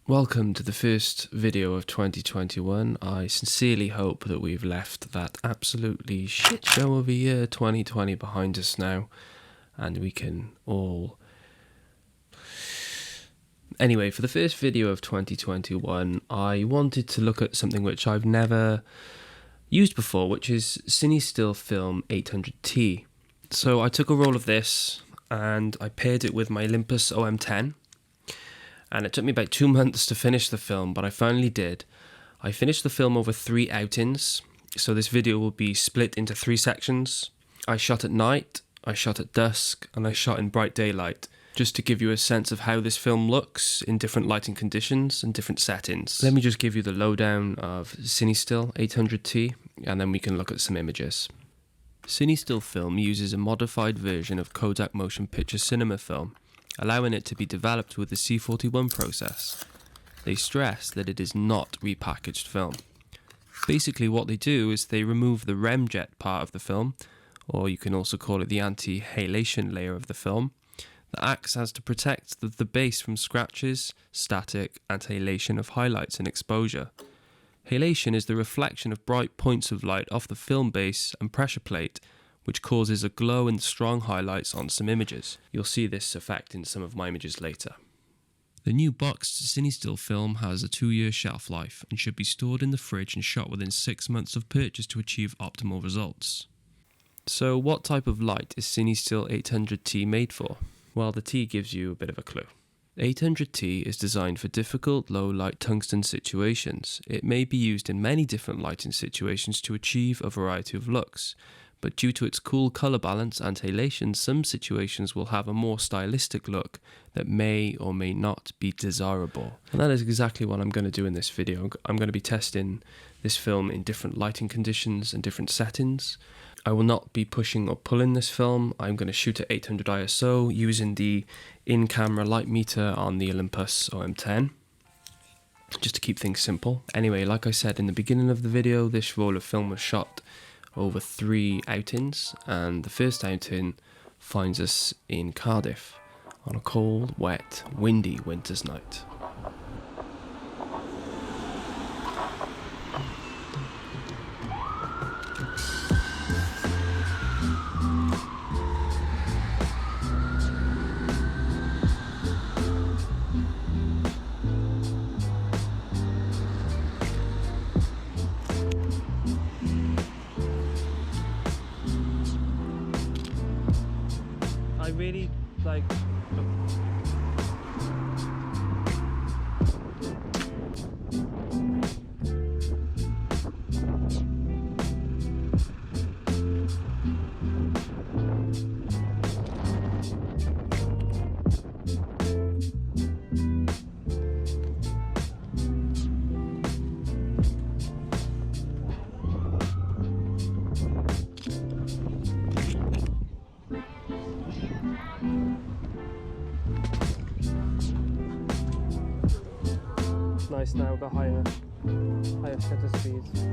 Welcome to the first video of 2021. I sincerely hope that we've left that absolutely shit show of a year 2020 behind us now, and we can all... Anyway, for the first video of 2021, I wanted to look at something which I've never used before, which is Cinestill Film 800T. So I took a roll of this and I paired it with my Olympus OM10. And it took me about 2 months to finish the film, but I finally did. I finished the film over 3 outings, so this video will be split into 3 sections. I shot at night, I shot at dusk, and I shot in bright daylight, just to give you a sense of how this film looks in different lighting conditions and different settings. Let me just give you the lowdown of Cinestill 800T, and then we can look at some images. Cinestill film uses a modified version of Kodak motion picture cinema film, allowing it to be developed with the C41 process. They stress that it is not repackaged film. Basically what they do is they remove the remjet part of the film, or you can also call it the anti-halation layer of the film, that acts as to protect the base from scratches, static, and halation of highlights and exposure. Halation is the reflection of bright points of light off the film base and pressure plate, which causes a glow and strong highlights on some images. You'll see this effect in some of my images later. The new boxed Cinestill film has a 2-year shelf life and should be stored in the fridge and shot within 6 months of purchase to achieve optimal results. So what type of light is Cinestill 800T made for? Well, the T gives you a bit of a clue. 800T is designed for difficult low light tungsten situations. It may be used in many different lighting situations to achieve a variety of looks, but due to its cool colour balance and halation, some situations will have a more stylistic look that may or may not be desirable. And that is exactly what I'm going to do in this video. I'm going to be testing this film in different lighting conditions and different settings. I will not be pushing or pulling this film. I'm going to shoot at 800 ISO using the in-camera light meter on the Olympus OM10, just to keep things simple. Anyway, like I said in the beginning of the video, this roll of film was shot over 3 outings, and the first outing finds us in Cardiff on a cold, wet, windy winter's night. I really like... Nice now, got higher shutter speeds.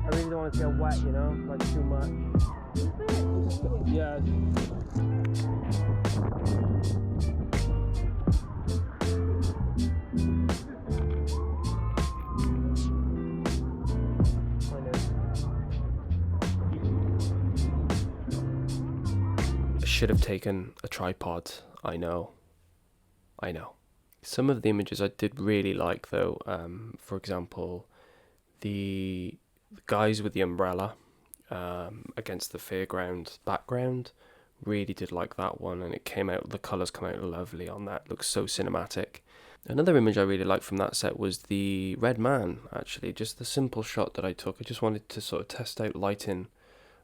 Don't want it to get wet, you know, like too much. Yeah. I should have taken a tripod, I know. Some of the images I did really like though, for example, the guys with the umbrella against the fairground background. Really did like that one, and the colours come out lovely on that. Looks so cinematic. Another image I really liked from that set was the Red Man, actually. Just the simple shot that I took. I just wanted to sort of test out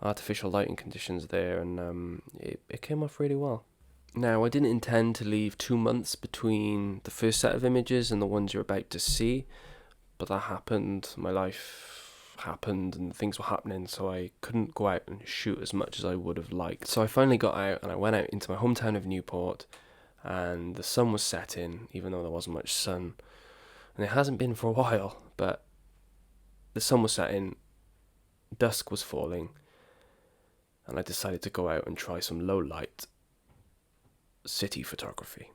artificial lighting conditions there, and it came off really well. Now, I didn't intend to leave 2 months between the first set of images and the ones you're about to see, but that happened. My life happened and things were happening, so I couldn't go out and shoot as much as I would have liked. So I finally got out, and I went out into my hometown of Newport, and the sun was setting, even though there wasn't much sun. And it hasn't been for a while, but the sun was setting, dusk was falling, and I decided to go out and try some low light city photography.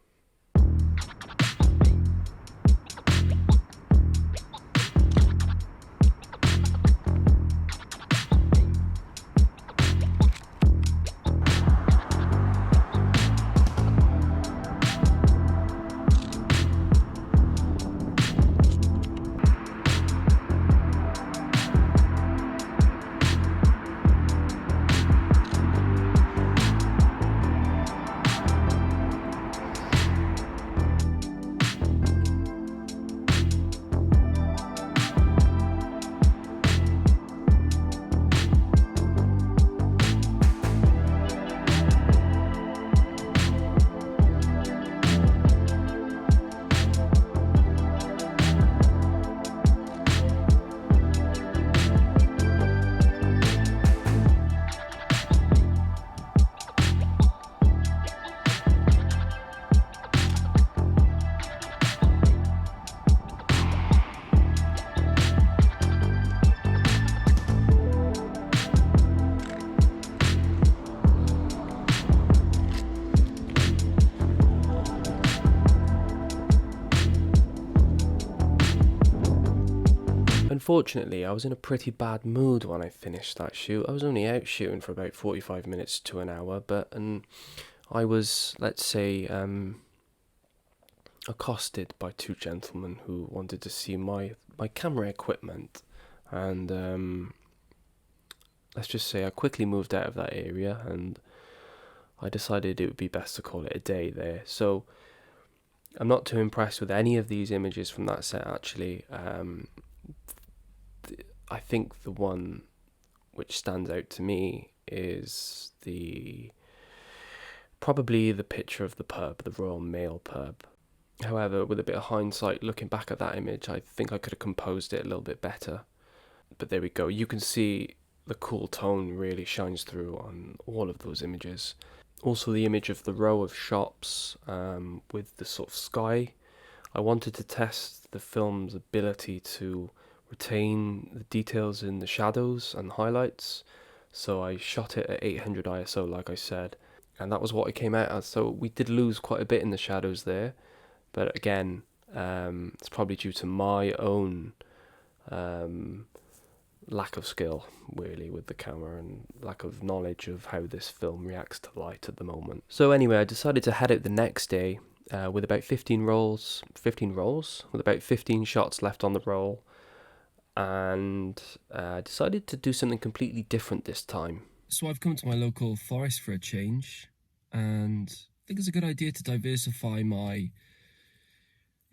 Unfortunately, I was in a pretty bad mood when I finished that shoot. I was only out shooting for about 45 minutes to an hour, and I was, let's say, accosted by two gentlemen who wanted to see my camera equipment, and let's just say I quickly moved out of that area, and I decided it would be best to call it a day there. So I'm not too impressed with any of these images from that set, actually. I think the one which stands out to me is probably the picture of the pub, the Royal Mail pub. However, with a bit of hindsight, looking back at that image, I think I could have composed it a little bit better. But there we go. You can see the cool tone really shines through on all of those images. Also, the image of the row of shops with the sort of sky. I wanted to test the film's ability to retain the details in the shadows and highlights, so I shot it at 800 ISO, like I said, and that was what it came out as. So we did lose quite a bit in the shadows there, but again, it's probably due to my own lack of skill, really, with the camera, and lack of knowledge of how this film reacts to light at the moment. So anyway, I decided to head out the next day with about 15 rolls, with about 15 shots left on the roll, and decided to do something completely different this time. So I've come to my local forest for a change, and I think it's a good idea to diversify my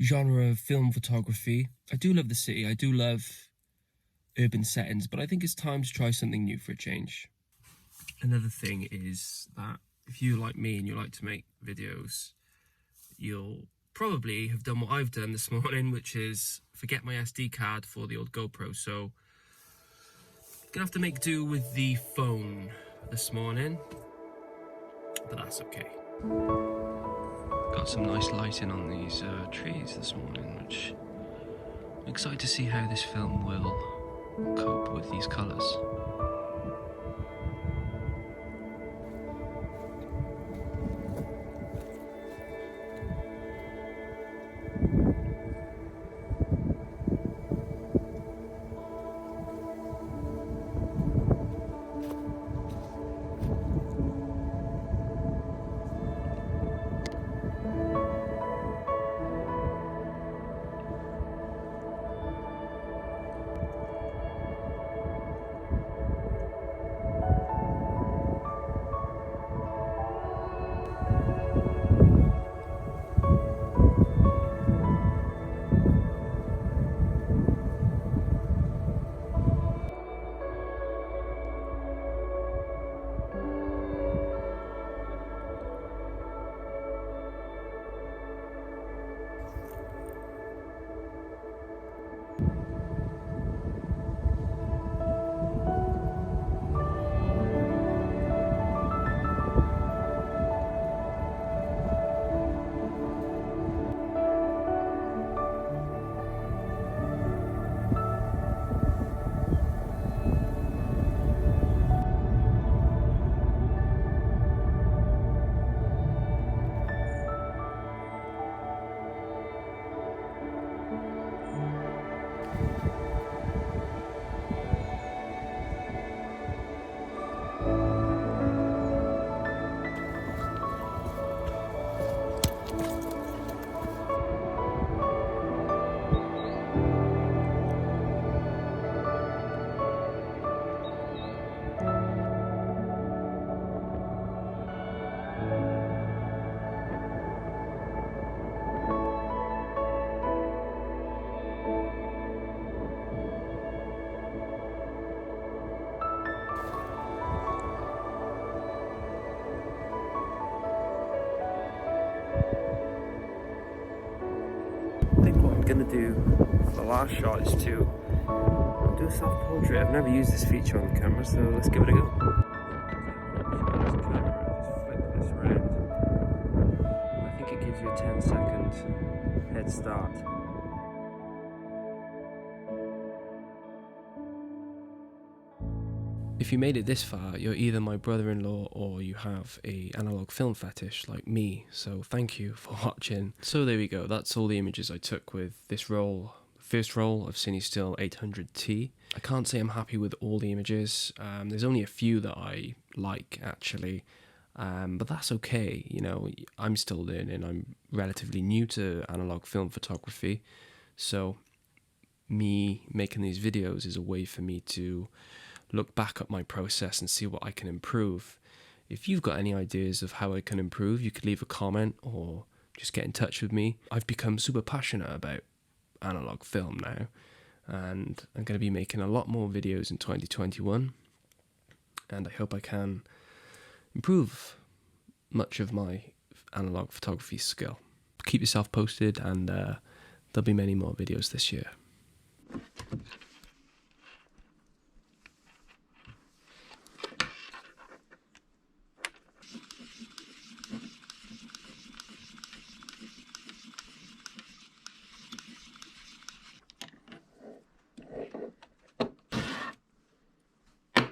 genre of film photography. I do love the city, I do love urban settings, but I think it's time to try something new for a change. Another thing is that if you like me and you like to make videos, you'll probably have done what I've done this morning, which is forget my SD card for the old GoPro, so gonna have to make do with the phone this morning, but that's okay. Got some nice lighting on these trees this morning, which I'm excited to see how this film will cope with these colours. going to do, the last shot is to do a self-portrait. I've never used this feature on the camera, so let's give it a go. I think it gives you a 10-second head start. If you made it this far, you're either my brother-in-law or you have a analog film fetish like me, so thank you for watching. So there we go, that's all the images I took with this roll, first roll of Cinestill 800T. I can't say I'm happy with all the images, there's only a few that I like actually, but that's okay, you know, I'm still learning, I'm relatively new to analog film photography, so me making these videos is a way for me to look back at my process and see what I can improve. If you've got any ideas of how I can improve, you could leave a comment or just get in touch with me. I've become super passionate about analog film now, and I'm going to be making a lot more videos in 2021, and I hope I can improve much of my analog photography skill. Keep yourself posted, and there'll be many more videos this year.